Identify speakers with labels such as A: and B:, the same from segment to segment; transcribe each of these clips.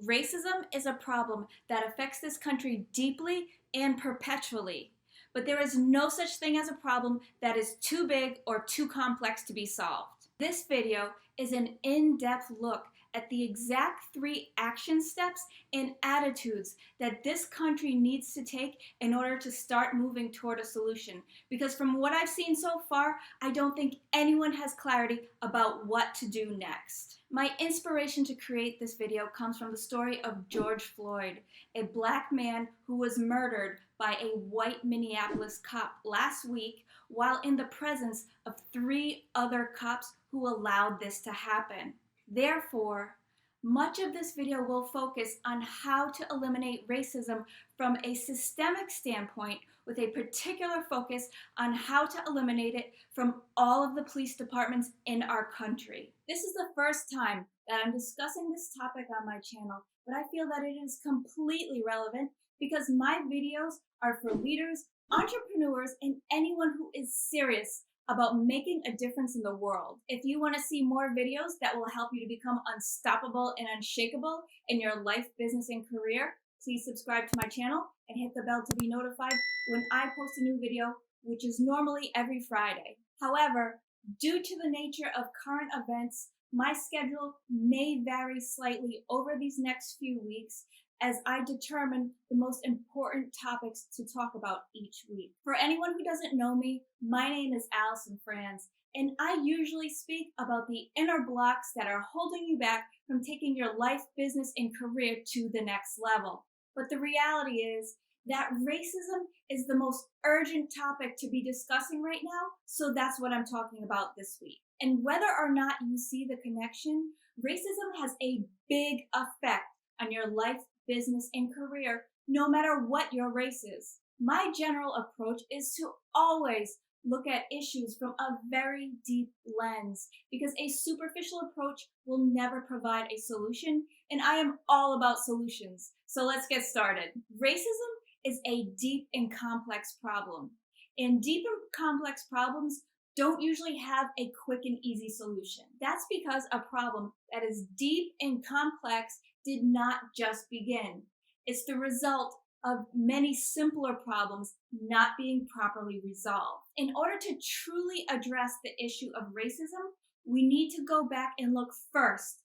A: Racism is a problem that affects this country deeply and perpetually. But there is no such thing as a problem that is too big or too complex to be solved. This video is an in-depth look at the exact 3 action steps and attitudes that this country needs to take in order to start moving toward a solution. Because from what I've seen so far, I don't think anyone has clarity about what to do next. My inspiration to create this video comes from the story of George Floyd, a black man who was murdered by a white Minneapolis cop last week while in the presence of 3 other cops who allowed this to happen. Therefore, much of this video will focus on how to eliminate racism from a systemic standpoint, with a particular focus on how to eliminate it from all of the police departments in our country. This is the first time that I'm discussing this topic on my channel, but I feel that it is completely relevant because my videos are for leaders, entrepreneurs, and anyone who is serious about making a difference in the world. If you want to see more videos that will help you to become unstoppable and unshakable in your life, business, and career, please subscribe to my channel and hit the bell to be notified when I post a new video, which is normally every Friday. However, due to the nature of current events, my schedule may vary slightly over these next few weeks as I determine the most important topics to talk about each week. For anyone who doesn't know me, my name is Alyson Franz, and I usually speak about the inner blocks that are holding you back from taking your life, business, and career to the next level. But the reality is that racism is the most urgent topic to be discussing right now, so that's what I'm talking about this week. And whether or not you see the connection, racism has a big effect on your life, business, and career, no matter what your race is. My general approach is to always look at issues from a very deep lens, because a superficial approach will never provide a solution, and I am all about solutions. So let's get started. Racism is a deep and complex problem, and deep and complex problems don't usually have a quick and easy solution. That's because a problem that is deep and complex did not just begin. It's the result of many simpler problems not being properly resolved. In order to truly address the issue of racism, we need to go back and look first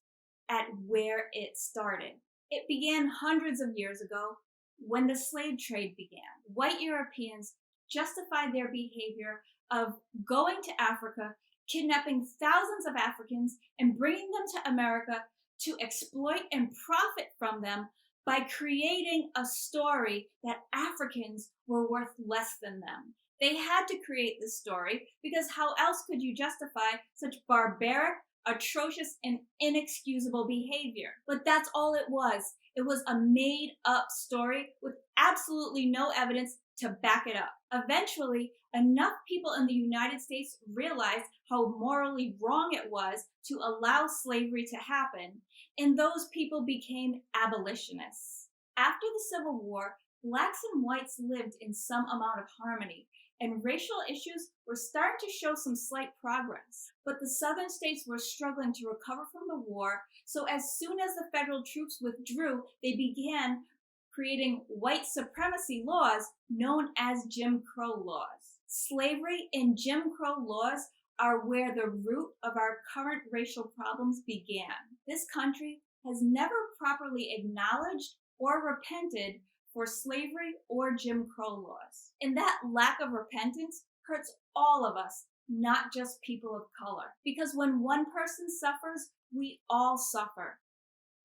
A: at where it started. It began hundreds of years ago when the slave trade began. White Europeans justified their behavior of going to Africa, kidnapping thousands of Africans, and bringing them to America to exploit and profit from them by creating a story that Africans were worth less than them. They had to create this story because how else could you justify such barbaric, atrocious, and inexcusable behavior? But that's all it was. It was a made-up story with absolutely no evidence to back it up. Eventually, enough people in the United States realized how morally wrong it was to allow slavery to happen, and those people became abolitionists. After the Civil War, blacks and whites lived in some amount of harmony, and racial issues were starting to show some slight progress. But the southern states were struggling to recover from the war, so as soon as the federal troops withdrew, they began creating white supremacy laws known as Jim Crow laws. Slavery and Jim Crow laws are where the root of our current racial problems began. This country has never properly acknowledged or repented for slavery or Jim Crow laws. And that lack of repentance hurts all of us, not just people of color. Because when one person suffers, we all suffer.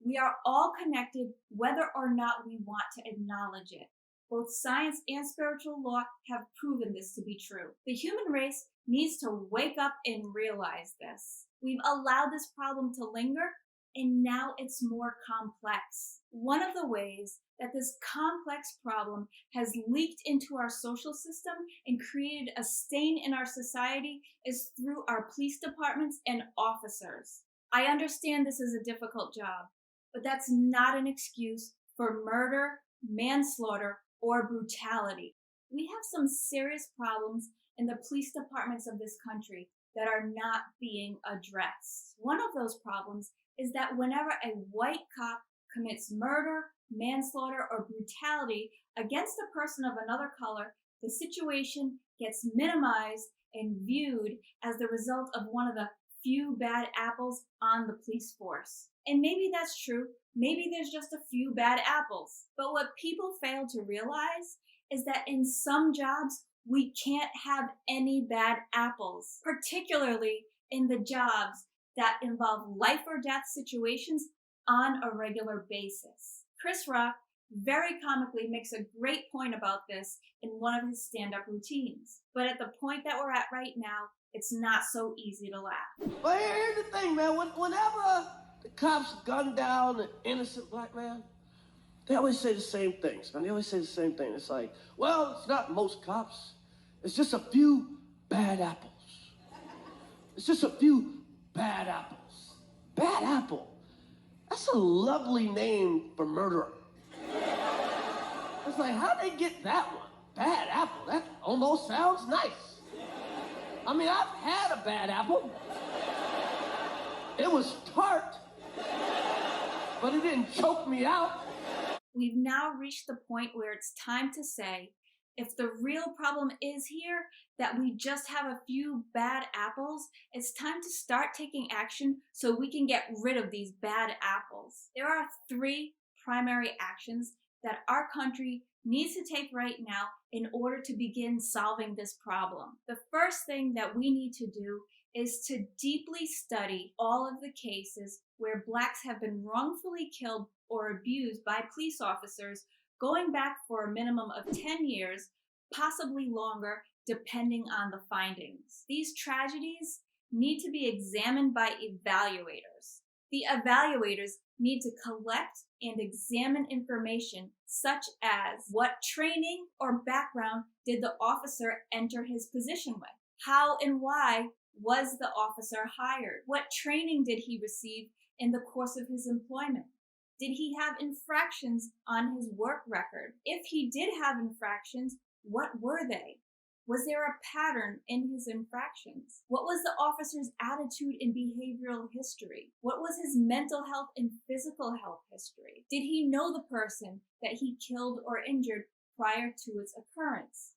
A: We are all connected whether or not we want to acknowledge it. Both science and spiritual law have proven this to be true. The human race needs to wake up and realize this. We've allowed this problem to linger, and now it's more complex. One of the ways that this complex problem has leaked into our social system and created a stain in our society is through our police departments and officers. I understand this is a difficult job, but that's not an excuse for murder, manslaughter, or brutality. We have some serious problems in the police departments of this country that are not being addressed. One of those problems is that whenever a white cop commits murder, manslaughter, or brutality against a person of another color, the situation gets minimized and viewed as the result of one of the few bad apples on the police force. And maybe that's true. Maybe there's just a few bad apples. But what people fail to realize is that in some jobs, we can't have any bad apples, particularly in the jobs that involve life or death situations on a regular basis. Chris Rock very comically makes a great point about this in one of his stand-up routines. But at the point that we're at right now, it's not so easy to laugh.
B: But here's the thing, man. Whenever the cops gun down an innocent black man, they always say the same things. And they always say the same thing. It's like, well, it's not most cops. It's just a few bad apples. It's just a few bad apples. Bad apple. That's a lovely name for murderer. It's like, how'd they get that one? Bad apple. That almost sounds nice. I mean, I've had a bad apple. It was tart, but it didn't choke me out.
A: We've now reached the point where it's time to say, if the real problem is here, that we just have a few bad apples, it's time to start taking action so we can get rid of these bad apples. There are 3 primary actions that our country needs to take right now in order to begin solving this problem. The first thing that we need to do is to deeply study all of the cases where Blacks have been wrongfully killed or abused by police officers, going back for a minimum of 10 years, possibly longer, depending on the findings. These tragedies need to be examined by evaluators. The evaluators need to collect and examine information such as what training or background did the officer enter his position with? How and why was the officer hired? What training did he receive in the course of his employment? Did he have infractions on his work record? If he did have infractions, what were they? Was there a pattern in his infractions? What was the officer's attitude and behavioral history? What was his mental health and physical health history? Did he know the person that he killed or injured prior to its occurrence?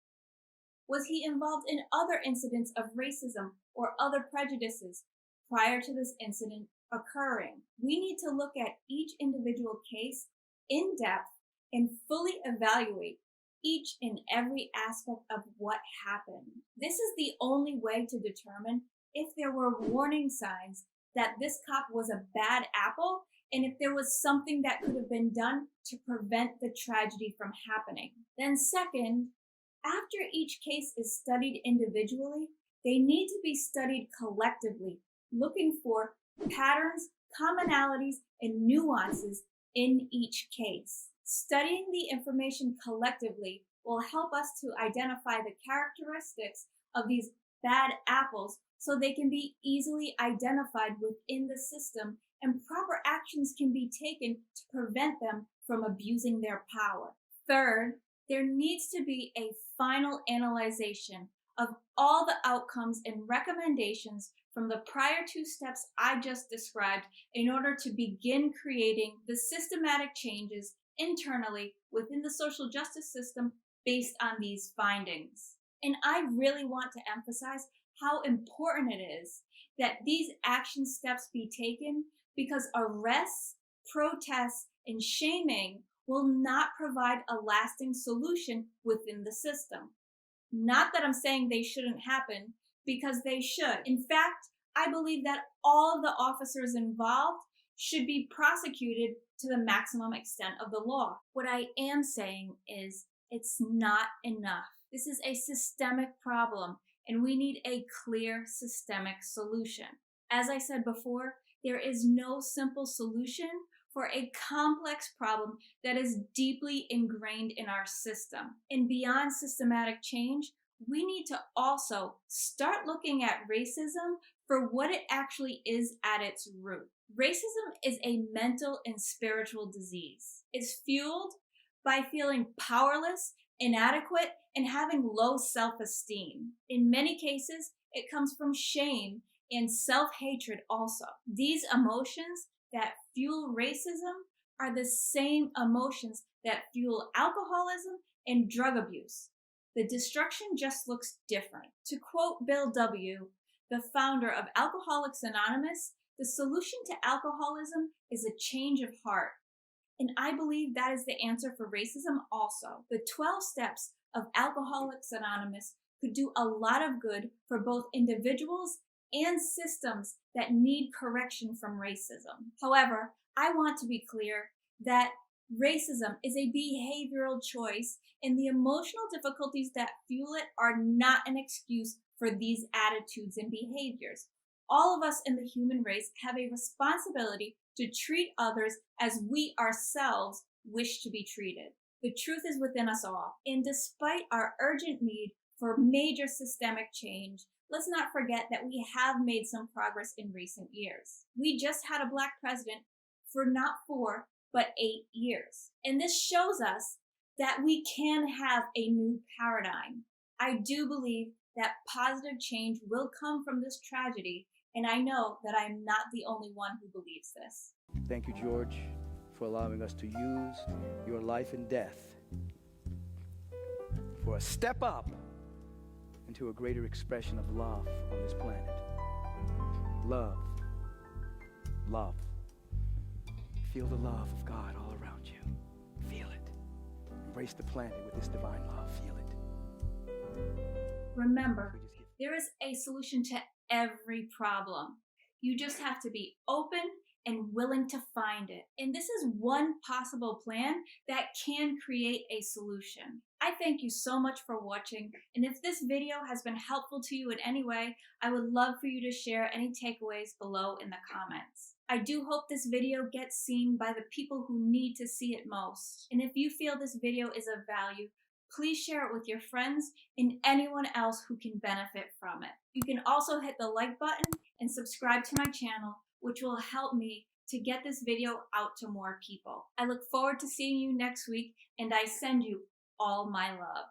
A: Was he involved in other incidents of racism or other prejudices prior to this incident occurring? We need to look at each individual case in depth and fully evaluate each and every aspect of what happened. This is the only way to determine if there were warning signs that this cop was a bad apple and if there was something that could have been done to prevent the tragedy from happening. Then second, after each case is studied individually, they need to be studied collectively, looking for patterns, commonalities, and nuances in each case. Studying the information collectively will help us to identify the characteristics of these bad apples so they can be easily identified within the system and proper actions can be taken to prevent them from abusing their power. Third, there needs to be a final analyzation of all the outcomes and recommendations from the prior 2 steps I just described in order to begin creating the systematic changes internally within the social justice system based on these findings. And I really want to emphasize how important it is that these action steps be taken because arrests, protests, and shaming will not provide a lasting solution within the system. Not that I'm saying they shouldn't happen, because they should. In fact, I believe that all of the officers involved should be prosecuted to the maximum extent of the law. What I am saying is it's not enough. This is a systemic problem, and we need a clear systemic solution. As I said before, there is no simple solution for a complex problem that is deeply ingrained in our system. And beyond systematic change, we need to also start looking at racism for what it actually is at its root. Racism is a mental and spiritual disease. It's fueled by feeling powerless, inadequate, and having low self-esteem. In many cases, it comes from shame and self-hatred also. These emotions that fuel racism are the same emotions that fuel alcoholism and drug abuse. The destruction just looks different. To quote Bill W., the founder of Alcoholics Anonymous, the solution to alcoholism is a change of heart. And I believe that is the answer for racism also. The 12 steps of Alcoholics Anonymous could do a lot of good for both individuals and systems that need correction from racism. However, I want to be clear that racism is a behavioral choice, and the emotional difficulties that fuel it are not an excuse for these attitudes and behaviors. All of us in the human race have a responsibility to treat others as we ourselves wish to be treated. The truth is within us all, and despite our urgent need for major systemic change, let's not forget that we have made some progress in recent years. We just had a Black president for not 4, but 8 years. And this shows us that we can have a new paradigm. I do believe that positive change will come from this tragedy, and I know that I'm not the only one who believes this.
C: Thank you, George, for allowing us to use your life and death for a step up into a greater expression of love on this planet. Love. Love. Feel the love of God all around you. Feel it. Embrace the planet with this divine love. Feel it.
A: Remember, there is a solution to every problem. You just have to be open and willing to find it. And this is one possible plan that can create a solution. I thank you so much for watching, and if this video has been helpful to you in any way, I would love for you to share any takeaways below in the comments. I do hope this video gets seen by the people who need to see it most. And if you feel this video is of value, please share it with your friends and anyone else who can benefit from it. You can also hit the like button and subscribe to my channel, which will help me to get this video out to more people. I look forward to seeing you next week, and I send you all my love.